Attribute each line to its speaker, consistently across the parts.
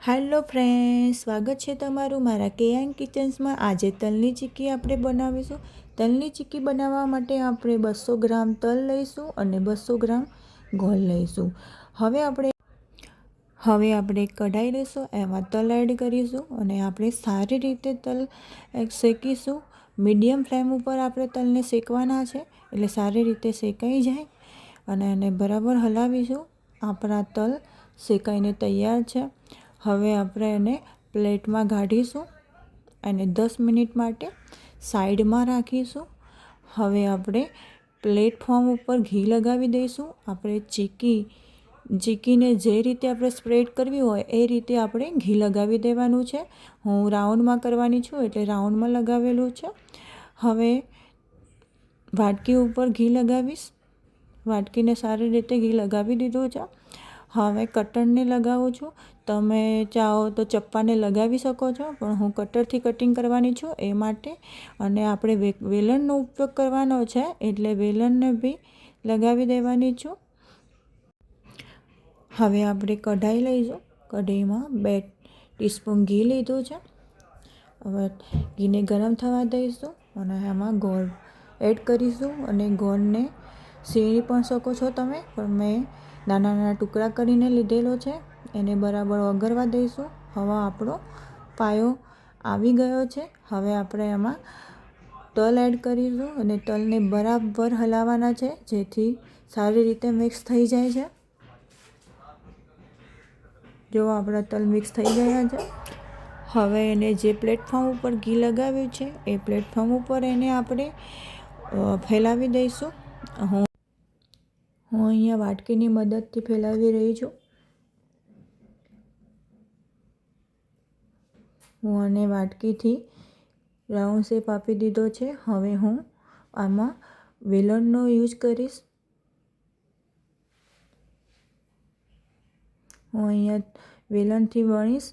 Speaker 1: Hello friends, સ્વાગત છે તમારું મારા કેએન કિચન્સમાં। આજે તલની ચીક્કી આપણે બનાવીશું। તલની ચીક્કી બનાવવા માટે આપણે 200 ગ્રામ તલ લઈશું અને 200 ગ્રામ ગોળ લઈશું। હવે આપણે કઢાઈ લઈશું, એમાં તલ એડ કરીશું અને આપણે સારી રીતે તલ શેકીશું। મીડિયમ ફ્લેમ ઉપર આપણે તલને શેકવાના છે, એટલે સારી રીતે શેકાઈ જાય અને એને બરાબર હલાવીશું। આપણા તલ શેકાઈને તૈયાર છે। હવે આપણે એને પ્લેટમાં કાઢીશું અને 10 મિનિટ માટે સાઈડમાં રાખીશું। હવે આપણે પ્લેટફોર્મ ઉપર ઘી લગાવી દઈશું। આપણે ચીક્કીને જે રીતે આપણે સ્પ્રેડ કરવી હોય એ રીતે આપણે ઘી લગાવી દેવાનું છે। હું રાઉન્ડમાં કરવાની છું, એટલે રાઉન્ડમાં લગાવેલું છે। હવે વાટકી ઉપર ઘી લગાવીશ। વાટકીને સારી રીતે ઘી લગાવી દીધું છે। હવે કટરને લગાવું છું। તમે ચાહો તો ચપ્પાને લગાવી શકો છો, પણ હું કટરથી કટિંગ કરવાની છું એ માટે। અને આપણે વેલણનો ઉપયોગ કરવાનો છે, એટલે વેલણને બી લગાવી દેવાની છું। હવે આપણે કઢાઈ લઈશું। કઢાઈમાં 2 ટીસ્પૂન ઘી લીધું છે। હવે ઘીને ગરમ થવા દઈશું અને એમાં ગોળ એડ કરીશું અને ગોળને શેરી પણ શકો છો તમે, પણ મેં નાના નાના ટુકડા કરીને લીધેલો છે। એને બરાબર ઓગળવા દઈશું। હવે આપણો પાયો આવી ગયો છે। હવે આપણે એમાં તલ એડ કરીશું અને તલને બરાબર હલાવવાના છે, જેથી સારી રીતે મિક્સ થઈ જાય છે। જો આપણા તલ મિક્સ થઈ ગયા છે। હવે એને જે પ્લેટફોર્મ ઉપર ઘી લગાવ્યું છે એ પ્લેટફોર્મ ઉપર એને આપણે ફેલાવી દઈશું। હું અહીંયા વાટકીની મદદથી ફેલાવી રહી છું। હું આને વાટકીથી રાઉન્ડ શેપ આપી દીધો છે। હવે હું આમાં વેલણનો યુઝ કરીશ। હું અહીંયા વેલણથી વણીશ,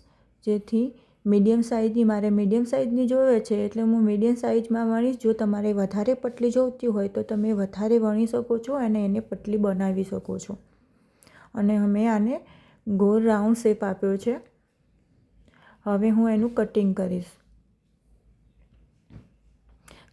Speaker 1: જેથી મીડિયમ સાઇઝની જોઈએ છે, એટલે હું મીડિયમ સાઇઝમાં વણીશ। જો તમારે વધારે પતલી જોઈતી હોય તો તમે વધારે વણી શકો છો અને એને પતલી બનાવી શકો છો। અને મેં આને ગોળ રાઉન્ડ શેપ આપ્યો છે। હવે હું એનું કટિંગ કરીશ।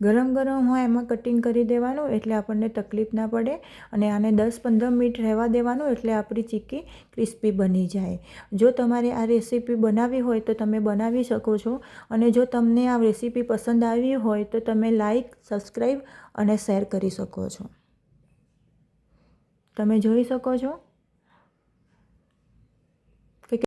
Speaker 1: ગરમ હોય એમાં કટિંગ કરી દેવાનું, એટલે આપણને તકલીફ ના પડે। અને આને 10-15 મિનિટ રહેવા દેવાનું, એટલે આપણી ચીક્કી ક્રિસ્પી બની જાય। જો તમારે આ રેસીપી બનાવવી હોય તો તમે બનાવી શકો છો। અને જો તમને આ રેસીપી પસંદ આવી હોય તો તમે લાઈક, સબસ્ક્રાઈબ અને શેર કરી શકો છો। તમે જોઈ શકો છો